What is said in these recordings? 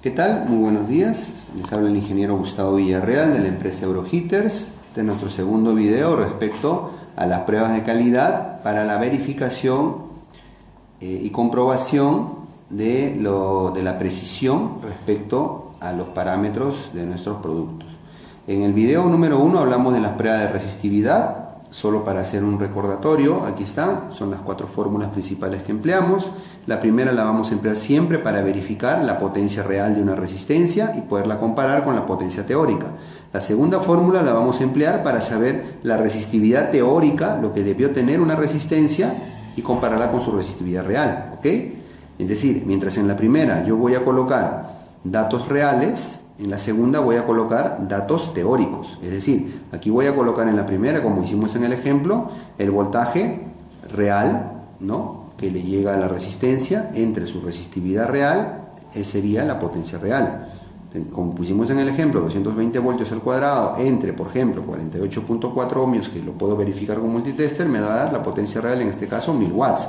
¿Qué tal? Muy buenos días. Les habla el ingeniero Gustavo Villarreal de la empresa Euroheaters. Este es nuestro segundo video respecto a las pruebas de calidad para la verificación y comprobación de la precisión respecto a los parámetros de nuestros productos. En el video número 1 hablamos de las pruebas de resistividad. Solo para hacer un recordatorio, aquí están, son las 4 fórmulas principales que empleamos. La primera la vamos a emplear siempre para verificar la potencia real de una resistencia y poderla comparar con la potencia teórica. La segunda fórmula la vamos a emplear para saber la resistividad teórica, lo que debió tener una resistencia, y compararla con su resistividad real, ¿ok? Es decir, mientras en la primera yo voy a colocar datos reales, en la segunda voy a colocar datos teóricos. Es decir, aquí voy a colocar en la primera, como hicimos en el ejemplo, el voltaje real, ¿no?, que le llega a la resistencia entre su resistividad real, sería la potencia real. Como pusimos en el ejemplo, 220 voltios al cuadrado entre, por ejemplo, 48.4 ohmios, que lo puedo verificar con multitester, me va a dar la potencia real, en este caso 1000 watts.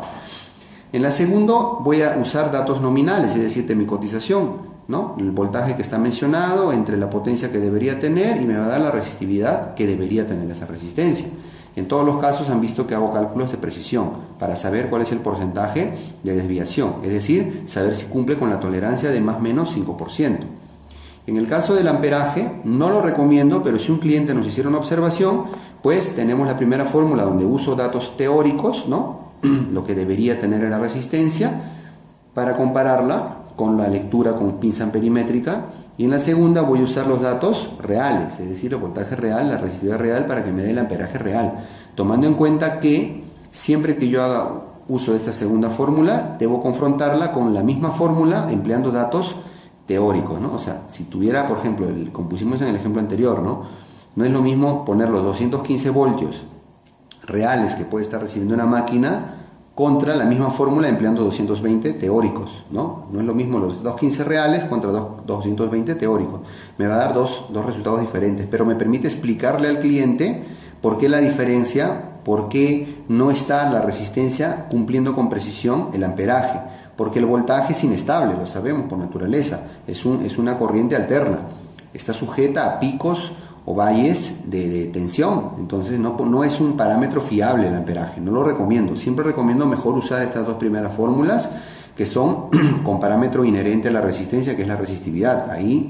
En la segunda voy a usar datos nominales, es decir, de mi cotización, ¿no?, el voltaje que está mencionado entre la potencia que debería tener, y me va a dar la resistividad que debería tener esa resistencia. En todos los casos han visto que hago cálculos de precisión para saber cuál es el porcentaje de desviación, es decir, saber si cumple con la tolerancia de más o menos 5%. En el caso del amperaje no lo recomiendo, pero si un cliente nos hiciera una observación, pues tenemos la primera fórmula donde uso datos teóricos, ¿no?, lo que debería tener en la resistencia, para compararla con la lectura con pinza amperimétrica, y en la segunda voy a usar los datos reales, es decir, el voltaje real, la resistividad real, para que me dé el amperaje real, tomando en cuenta que siempre que yo haga uso de esta segunda fórmula, debo confrontarla con la misma fórmula empleando datos teóricos, ¿no? O sea, si tuviera, por ejemplo, como pusimos en el ejemplo anterior, no es lo mismo poner los 215 voltios reales que puede estar recibiendo una máquina contra la misma fórmula empleando 220 teóricos, ¿no? No es lo mismo los 215 reales contra 220 teóricos. Me va a dar dos resultados diferentes, pero me permite explicarle al cliente por qué la diferencia, por qué no está la resistencia cumpliendo con precisión el amperaje, porque el voltaje es inestable, lo sabemos por naturaleza, es una corriente alterna, está sujeta a picos o valles de tensión, entonces no es un parámetro fiable el amperaje, no lo recomiendo. Siempre recomiendo mejor usar estas dos primeras fórmulas, que son con parámetro inherente a la resistencia, que es la resistividad. Ahí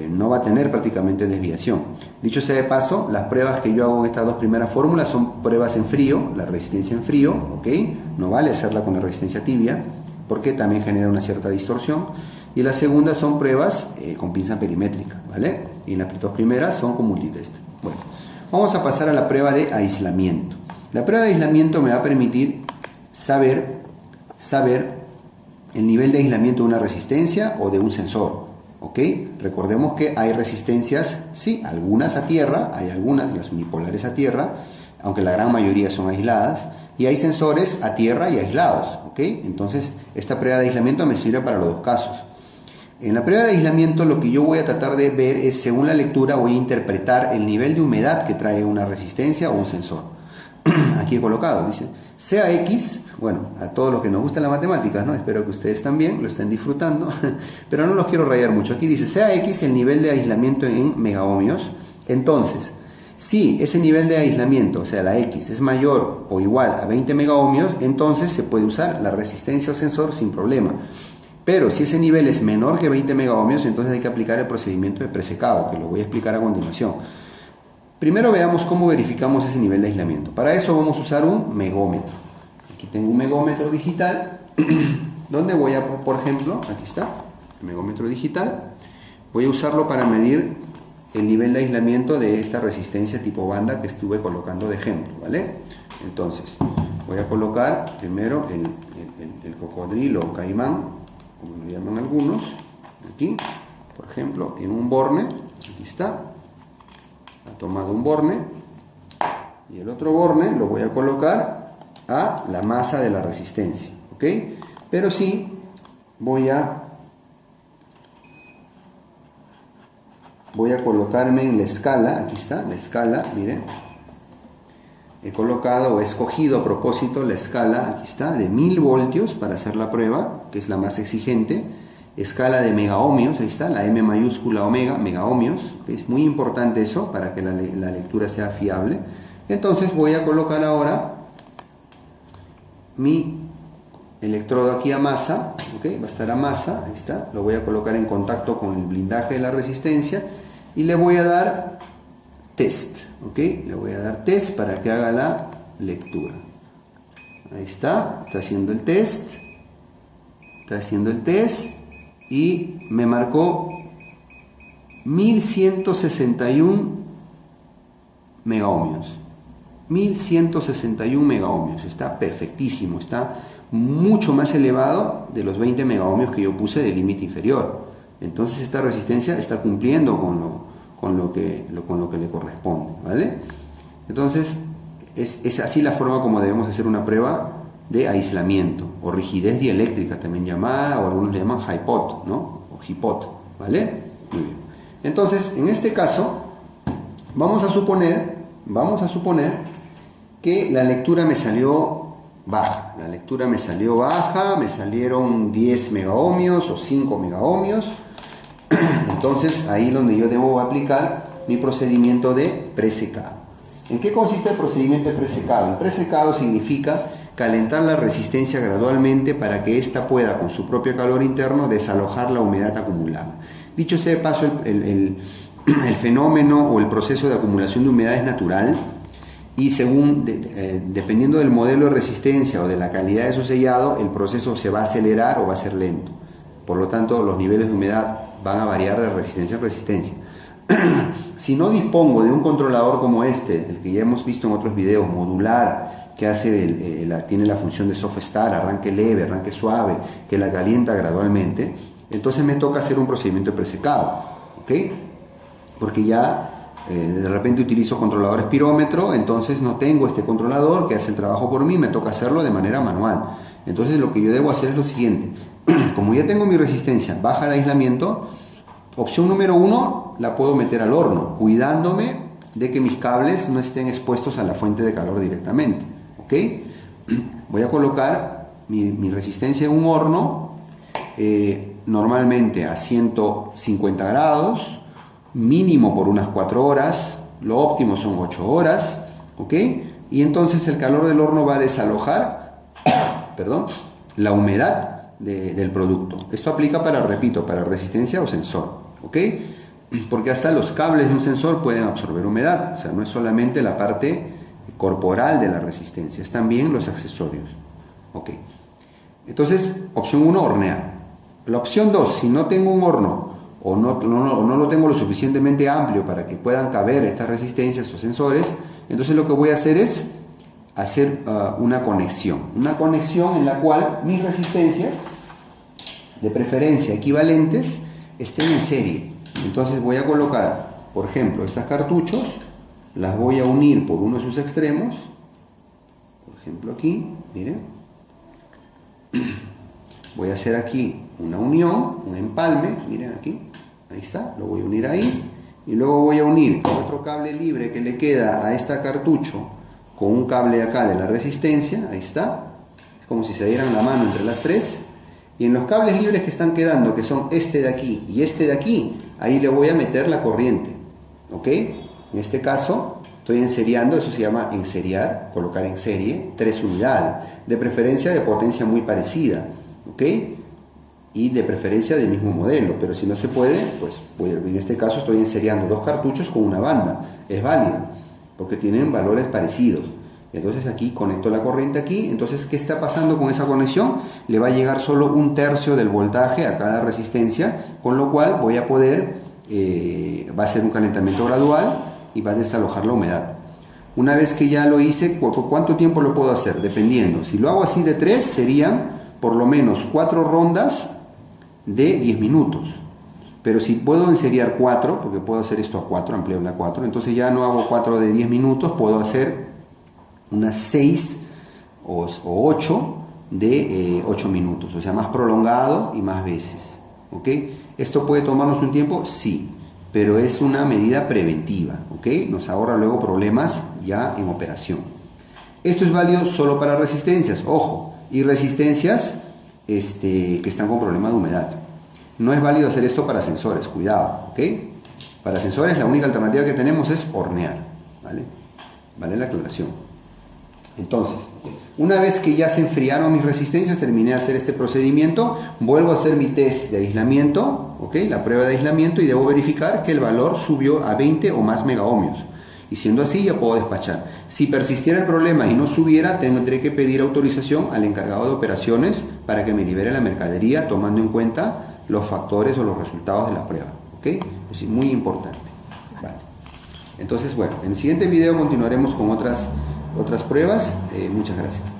no va a tener prácticamente desviación. Dicho sea de paso, las pruebas que yo hago en estas dos primeras fórmulas son pruebas en frío, la resistencia en frío, ¿ok? No vale hacerla con la resistencia tibia, porque también genera una cierta distorsión. Y las segundas son pruebas con pinza perimétrica, ¿vale? Y las dos primeras son con multitest. Bueno, vamos a pasar a la prueba de aislamiento. La prueba de aislamiento me va a permitir saber el nivel de aislamiento de una resistencia o de un sensor, ¿ok? Recordemos que hay resistencias, sí, algunas a tierra, hay algunas, las unipolares a tierra, aunque la gran mayoría son aisladas, y hay sensores a tierra y aislados, ¿ok? Entonces, esta prueba de aislamiento me sirve para los dos casos. En la prueba de aislamiento lo que yo voy a tratar de ver es, según la lectura, voy a interpretar el nivel de humedad que trae una resistencia o un sensor. Aquí he colocado, dice, sea X, bueno, a todos los que nos gustan las matemáticas, ¿no? Espero que ustedes también lo estén disfrutando, pero no los quiero rayar mucho. Aquí dice, sea X el nivel de aislamiento en megaohmios. Entonces, si ese nivel de aislamiento, o sea, la X, es mayor o igual a 20 megaohmios, entonces se puede usar la resistencia o sensor sin problema. Pero si ese nivel es menor que 20 megaohmios, entonces hay que aplicar el procedimiento de presecado, que lo voy a explicar a continuación. Primero veamos cómo verificamos ese nivel de aislamiento. Para eso vamos a usar un megómetro. Aquí tengo un megómetro digital, donde voy a, por ejemplo, aquí está, el megómetro digital. Voy a usarlo para medir el nivel de aislamiento de esta resistencia tipo banda que estuve colocando de ejemplo, ¿vale? Entonces, voy a colocar primero el cocodrilo o caimán, como lo llaman algunos, aquí, por ejemplo, en un borne. Aquí está, ha tomado un borne, y el otro borne lo voy a colocar a la masa de la resistencia, ¿ok? Pero sí voy a colocarme en la escala. Aquí está, la escala, miren, he colocado o he escogido a propósito la escala, aquí está, de 1000 voltios para hacer la prueba, que es la más exigente, escala de megaohmios, ahí está, la M mayúscula omega, megaohmios, ¿okay? Es muy importante eso para que la lectura sea fiable. Entonces voy a colocar ahora mi electrodo aquí a masa, ¿okay? Va a estar a masa, ahí está, lo voy a colocar en contacto con el blindaje de la resistencia y le voy a dar test, ¿okay? Le voy a dar test para que haga la lectura. Ahí está haciendo el test, y me marcó 1161 megaohmios. 1161 megaohmios, está perfectísimo, está mucho más elevado de los 20 megaohmios que yo puse de límite inferior. Entonces esta resistencia está cumpliendo con lo que le corresponde, ¿vale? Entonces es así la forma como debemos hacer una prueba de aislamiento o rigidez dieléctrica también llamada, o algunos le llaman HIPOT, ¿no? O HIPOT, ¿vale? Muy bien. Entonces en este caso vamos a suponer que la lectura me salió baja. La lectura me salió baja, me salieron 10 megaohmios o 5 megaohmios. Entonces ahí es donde yo debo aplicar mi procedimiento de presecado. ¿En qué consiste el procedimiento de presecado? El presecado significa calentar la resistencia gradualmente para que ésta pueda, con su propio calor interno, desalojar la humedad acumulada. Dicho sea de paso, el fenómeno o el proceso de acumulación de humedad es natural, y según, dependiendo del modelo de resistencia o de la calidad de su sellado, el proceso se va a acelerar o va a ser lento. Por lo tanto, los niveles de humedad van a variar de resistencia a resistencia. Si no dispongo de un controlador como este, el que ya hemos visto en otros videos, modular, que tiene la función de soft start, arranque leve, arranque suave, que la calienta gradualmente, entonces me toca hacer un procedimiento de presecado, ¿ok? Porque ya de repente utilizo controlador espirómetro, entonces no tengo este controlador que hace el trabajo por mí, me toca hacerlo de manera manual. Entonces lo que yo debo hacer es lo siguiente: como ya tengo mi resistencia baja de aislamiento, opción número 1 la puedo meter al horno, cuidándome de que mis cables no estén expuestos a la fuente de calor directamente, ¿ok? Voy a colocar mi resistencia en un horno, normalmente a 150 grados, mínimo por unas 4 horas, lo óptimo son 8 horas, ¿ok? Y entonces el calor del horno va a desalojar la humedad del producto. Esto aplica para resistencia o sensor, ¿ok? Porque hasta los cables de un sensor pueden absorber humedad, o sea, no es solamente la parte corporal de la resistencia, es también los accesorios, ¿ok? Entonces, opción 1, hornear. La opción 2, si no tengo un horno o no lo tengo lo suficientemente amplio para que puedan caber estas resistencias o sensores, entonces lo que voy a hacer es hacer una conexión en la cual mis resistencias, de preferencia equivalentes, estén en serie. Entonces voy a colocar, por ejemplo, estas cartuchos, las voy a unir por uno de sus extremos, por ejemplo aquí, miren, voy a hacer aquí una unión, un empalme, miren aquí, ahí está, lo voy a unir ahí, y luego voy a unir otro cable libre que le queda a este cartucho con un cable acá de la resistencia, ahí está, es como si se dieran la mano entre las tres, y en los cables libres que están quedando, que son este de aquí y este de aquí, ahí le voy a meter la corriente, ¿ok? En este caso estoy enseriando, eso se llama enseriar, colocar en serie 3 unidades, de preferencia de potencia muy parecida, ¿ok? Y de preferencia del mismo modelo, pero si no se puede, pues en este caso estoy enseriando 2 cartuchos con una banda, es válido, porque tienen valores parecidos. Entonces aquí conecto la corriente aquí, entonces ¿qué está pasando con esa conexión? Le va a llegar solo 1/3 del voltaje a cada resistencia, con lo cual voy a poder, va a ser un calentamiento gradual y va a desalojar la humedad. Una vez que ya lo hice, ¿por cuánto tiempo lo puedo hacer? Dependiendo, si lo hago así de 3, serían por lo menos 4 rondas de 10 minutos. Pero si puedo enseriar 4, porque puedo hacer esto a 4, ampliarla a 4, entonces ya no hago 4 de 10 minutos, puedo hacer unas 6 o 8 de 8 minutos, o sea, más prolongado y más veces, ¿ok? ¿Esto puede tomarnos un tiempo? Sí, pero es una medida preventiva, ¿ok? Nos ahorra luego problemas ya en operación. Esto es válido solo para resistencias, ojo, y resistencias que están con problemas de humedad. No es válido hacer esto para sensores, cuidado, ¿ok? Para sensores la única alternativa que tenemos es hornear, ¿vale? Vale la aclaración. Entonces, una vez que ya se enfriaron mis resistencias, terminé de hacer este procedimiento, vuelvo a hacer mi test de aislamiento, ¿ok? La prueba de aislamiento, y debo verificar que el valor subió a 20 o más megaohmios. Y siendo así, ya puedo despachar. Si persistiera el problema y no subiera, tendré que pedir autorización al encargado de operaciones para que me libere la mercadería, tomando en cuenta los factores o los resultados de la prueba, ¿ok? Es decir, muy importante. Vale. Entonces, bueno, en el siguiente video continuaremos con otras pruebas. Muchas gracias.